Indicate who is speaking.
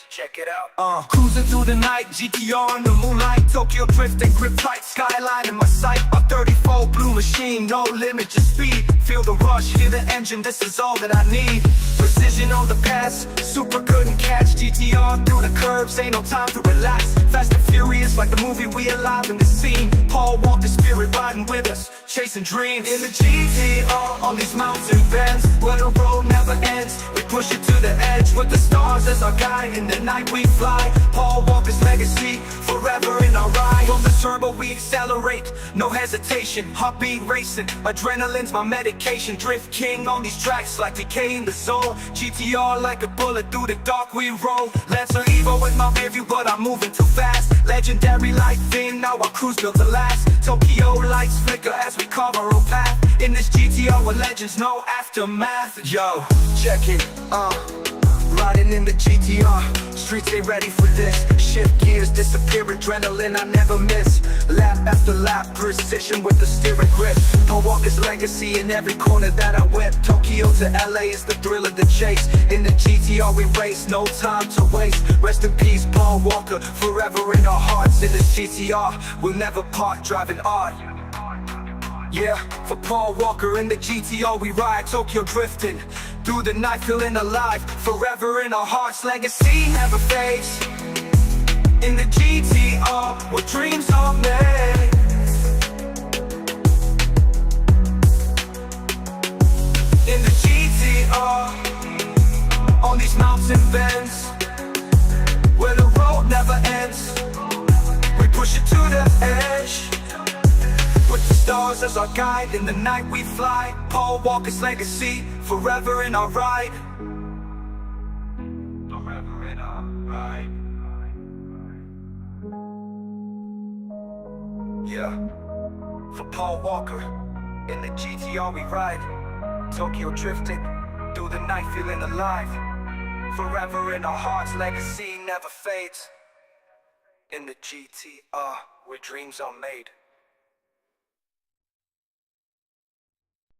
Speaker 1: Check it out. Cruising through the night, GTR in the moonlight, Tokyo drifting, grip tight, skyline in my sight. A 34 blue machine, no limit, just speed. Feel the rush, hear the engine, this is all that I need. Precision on the pass, Supra couldn't catch. GTR through the curves, ain't no time to relax. Fast and furious, like the movie, we alive in the scene. Paul Walker spirit riding with us, chasing dreams. In the GTR, on these mountain bends, where the road never ends. We push it to the edge, with the stars as our guide. In the night we fly, Paul Walker's legacy, forever in our ride. From the turbo we accelerate, no hesitation. Heartbeat racing, adrenaline's my medication. Drift king on these tracks like decay in the zone. GTR like a bullet through the dark we roll. Lancer Evo in my rearview, but I'm moving too fast. Legendary like thing, now our cruise built to last. Tokyo lights flicker as we carve our own path. In this GTR with legends, no aftermath. Yo, check it, riding in the GTR, streets ain't ready for this. Shift gears, disappear, adrenaline I never miss. Lap after lap, precision with the steering grip. Paul Walker's legacy in every corner that I whip. Tokyo to LA is the thrill of the chase. In the GTR we race, no time to waste. Rest in peace, Paul Walker, forever in our hearts. In the GTR, we'll never part, driving art. Yeah, for Paul Walker in the GTR we ride, Tokyo drifting through the night, feeling alive, forever in our hearts. Legacy never fades. In the GTR, where dreams are made. In the GTR, on these mountain bends, where the road never ends. We push it to the edge, with the stars as our guide. In the night we fly, Paul Walker's legacy, forever in our ride. Forever in our ride. Yeah, for Paul Walker, in the GTR we ride. Tokyo drifting, through the night feeling alive. Forever in our hearts, legacy never fades. In the GTR, where dreams are made.